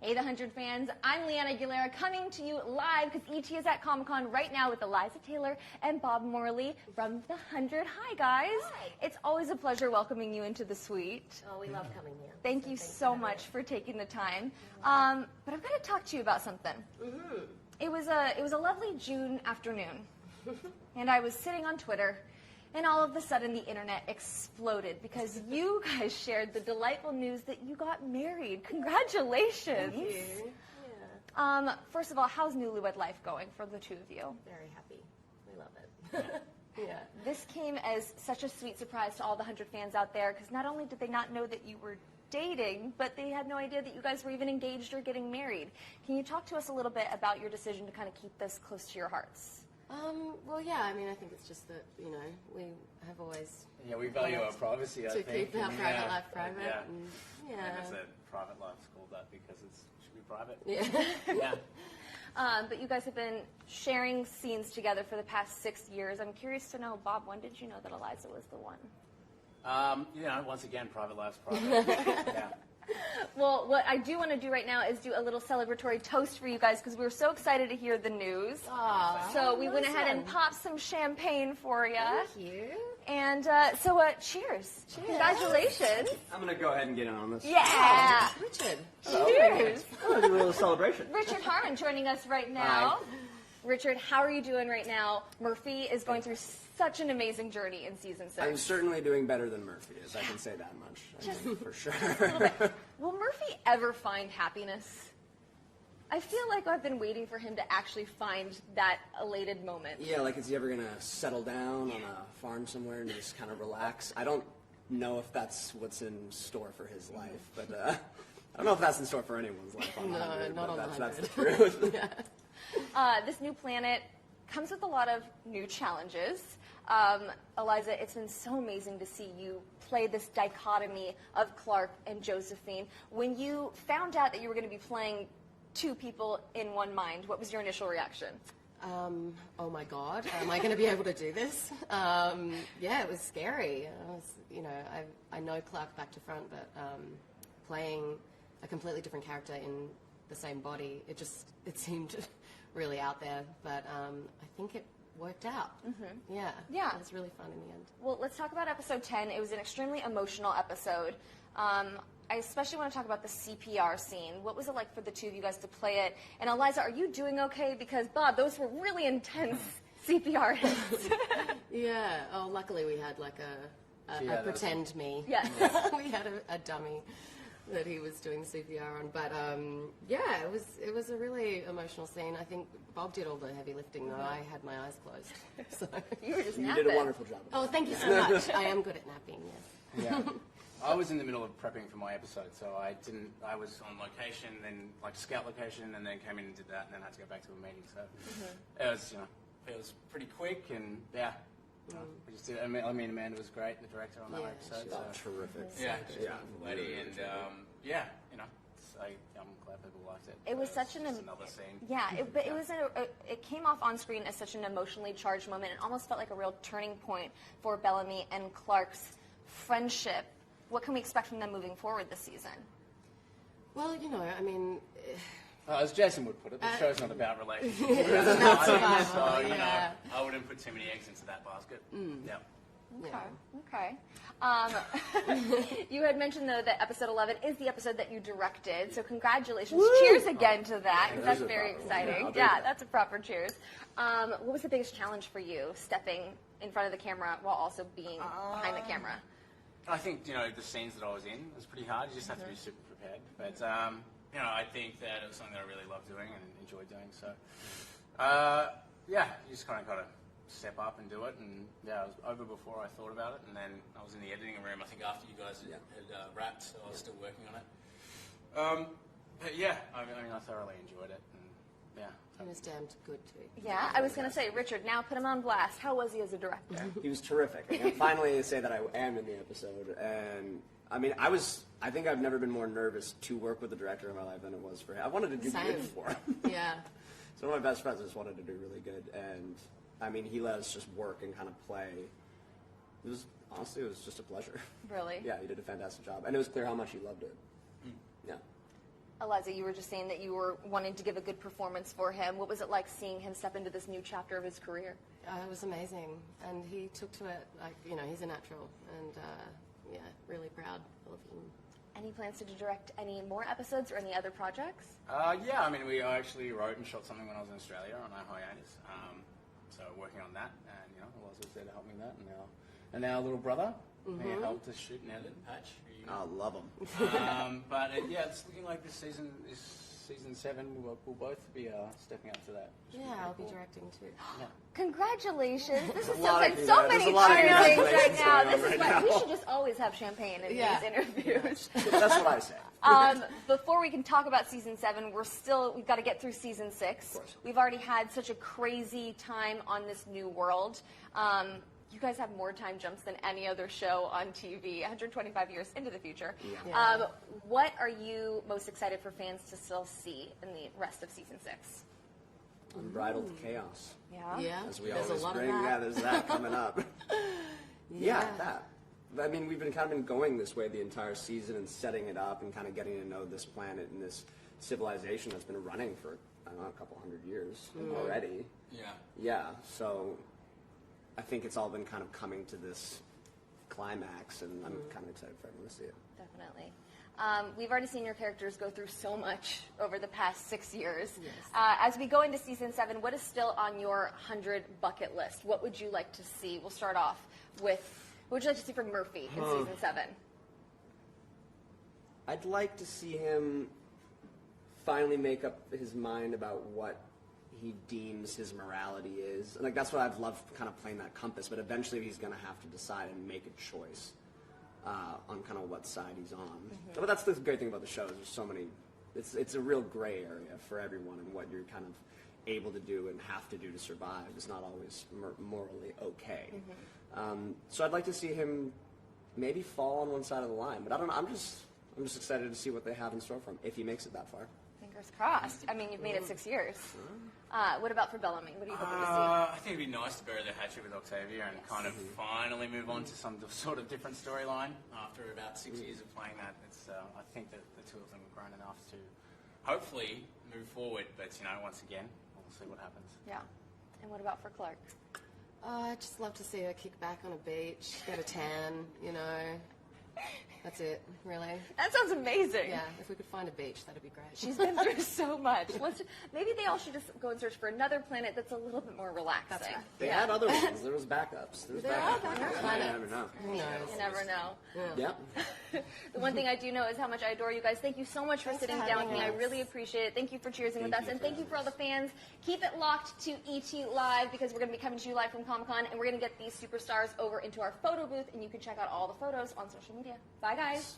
Hey, the 100 fans, I'm Leanna Aguilera coming to you live because ET is at Comic-Con right now with Eliza Taylor and Bob Morley from the 100. Hi, guys. Hi. It's always a pleasure welcoming you into the suite. Oh, we love coming here. Thank you so much for taking the time. But I've got to talk to you about something. Mm-hmm. It was a lovely June afternoon, and I was sitting on Twitter, and all of a sudden the internet exploded because you guys shared the delightful news that you got married. Congratulations. Thank you. Yeah. First of all, how's newlywed life going for the two of you? Very happy. We love it. Yeah. This came as such a sweet surprise to all the 100 fans out there because not only did they not know that you were dating, but they had no idea that you guys were even engaged or getting married. Can you talk to us a little bit about your decision to kind of keep this close to your hearts? Well, yeah, I mean, I think it's just that, you know, we have always... Yeah, we value our privacy, I to think. keep our private life private. Yeah. And, And yeah. it's a private life's called that because it should be private. Yeah. Yeah. But you guys have been sharing scenes together for the past 6 years. I'm curious to know, Bob, when did you know that Eliza was the one? You know, once again, private life's private. Yeah. Well, what I do want to do right now is do a little celebratory toast for you guys because we were so excited to hear the news. Aw, So we went nice ahead and one. popped some champagne for you. Thank you. And cheers. Congratulations. I'm going to go ahead and get in on this. Yeah. Richard. Cheers. I'm going to do a little celebration. Richard Harmon joining us right now. Richard, how are you doing right now? Murphy is going through such an amazing journey in season 6. I'm certainly doing better than Murphy is. I can say that much. Just for sure. a little bit. Will Murphy ever find happiness? I feel like I've been waiting for him to actually find that elated moment. Yeah, like is he ever going to settle down on a farm somewhere and just kind of relax? I don't know if that's what's in store for his life, but I don't know if that's in store for anyone's life. On No, 100, not but on that's the 100. truth. This new planet comes with a lot of new challenges. Eliza, it's been so amazing to see you play this dichotomy of Clark and Josephine. When you found out that you were going to be playing two people in one mind, what was your initial reaction? Oh my God, am I going to be able to do this? Yeah, it was scary. I know Clark back to front, but playing a completely different character in the same body, it seemed really out there. But I think it worked out. Mm-hmm. Yeah. It was really fun in the end. Well, let's talk about episode 10. It was an extremely emotional episode. I especially want to talk about the CPR scene. What was it like for the two of you guys to play it? And Eliza, are you doing okay? Because, Bob, those were really intense CPR hits. Yeah. Oh, luckily we had like a pretend me. Yes. We had a dummy that he was doing CPR on. But yeah, it was a really emotional scene. I think Bob did all the heavy lifting though. I had my eyes closed. So. You were just You napping. did a wonderful job. Oh, thank you so much. I am good at napping, yes. Yeah. I was in the middle of prepping for my episode, so I was on location, then like scout location, and then came in and did that, and then had to go back to a meeting. So it was pretty quick, and yeah. We just did. I mean, Amanda was great, the director on that episode. She's terrific. Yeah, she's Yeah. a wonderful lady, and I'm glad people liked it. It was such just another scene. Yeah, it came off on screen as such an emotionally charged moment. It almost felt like a real turning point for Bellamy and Clark's friendship. What can we expect from them moving forward this season? Well, I mean... As Jason would put it, the show's not about relationships. It's It's about about survival, survival, so, yeah. I wouldn't put too many eggs into that basket. Yeah. Okay. You had mentioned, though, that episode 11 is the episode that you directed, so congratulations. Woo! Cheers again to that, because that's very exciting. Yeah, that's a proper cheers. What was the biggest challenge for you, stepping in front of the camera while also being behind the camera? I think, the scenes that I was in was pretty hard. You just have to be super prepared. But, I think that it was something that I really loved doing and enjoyed doing. So, you just kind of got to step up and do it. And, it was over before I thought about it. And then I was in the editing room, I think, after you guys had wrapped, so I was still working on it. But, I thoroughly enjoyed it. And, He was damned good, too. Yeah, I was going to say, Richard, now put him on blast. How was he as a director? He was terrific. I can finally say that I am in the episode. And, I mean, I think I've never been more nervous to work with the director in my life than it was for him. I wanted to do good for him. Yeah. So one of my best friends just wanted to do really good. And, I mean, he let us just work and kind of play. Honestly, it was just a pleasure. Really? Yeah, he did a fantastic job. And it was clear how much he loved it. Yeah. Eliza, you were just saying that you were wanting to give a good performance for him. What was it like seeing him step into this new chapter of his career? It was amazing, and he took to it like, you know, he's a natural, and yeah, really proud of him. Any plans to direct any more episodes or any other projects? Yeah, I mean, I actually wrote and shot something when I was in Australia on our hiatus. So working on that, and you know, Eliza was there to help me with that, and our little brother, he helped us shoot and edit. Patch. I love him. But yeah, it's looking like this season 7. We'll both be stepping up to that. Yeah, I'll be directing too. Yeah. Congratulations! This is lot of something so there's many a lot of exciting things right congratulations now. going on This is right why we now. should just always have champagne in Yeah. these interviews. That's what I say. Before we can talk about season 7, we've got to get through season 6. course. We've already had such a crazy time on this new world. You guys have more time jumps than any other show on TV, 125 years into the future. Yeah. What are you most excited for fans to still see in the rest of season 6? Unbridled chaos. Yeah? Yeah, As we there's always a lot bring. of that. Yeah, there's that coming up. Yeah, that. I mean, we've been kind of going this way the entire season and setting it up and kind of getting to know this planet and this civilization that's been running for, I don't know, a couple hundred years already. Yeah. Yeah, so I think it's all been kind of coming to this climax, and I'm kind of excited for everyone to see it. Definitely. We've already seen your characters go through so much over the past 6 years. Yes. As we go into season 7, what is still on your 100 bucket list? What would you like to see? We'll start off with, what would you like to see from Murphy in season 7? I'd like to see him finally make up his mind about what he deems his morality is. And like that's what I've loved, kind of playing that compass. But eventually he's going to have to decide and make a choice on kind of what side he's on. But that's the great thing about the show is there's so many. It's a real gray area for everyone, and what you're kind of able to do and have to do to survive is not always morally okay. So I'd like to see him maybe fall on one side of the line. But I don't know. I'm just excited to see what they have in store for him if he makes it that far. Fingers crossed. I mean, you've made it 6 years. What about for Bellamy? What are you hoping to see? I think it'd be nice to bury the hatchet with Octavia and kind of finally move on to some sort of different storyline. After about 6 years of playing that, I think that the two of them have grown enough to hopefully move forward. But, you know, once again, we'll see what happens. Yeah. And what about for Clark? I'd just love to see her kick back on a beach, get a tan, you know. That's it, really. That sounds amazing. Yeah, if we could find a beach, that'd be great. She's been through so much. Maybe they all should just go and search for another planet that's a little bit more relaxing. That's right. They had other ones. There was backups. There was backups. backups. You never know. Who knows? You never know. Yep. The one thing I do know is how much I adore you guys. Thank you so much for Thanks sitting for down with me. I having us. really appreciate it. Thank you for cheersing with Thank us. you And for thank you for all the fans. Keep it locked to ET Live because we're going to be coming to you live from Comic-Con, and we're going to get these superstars over into our photo booth, and you can check out all the photos on social media. Bye, guys.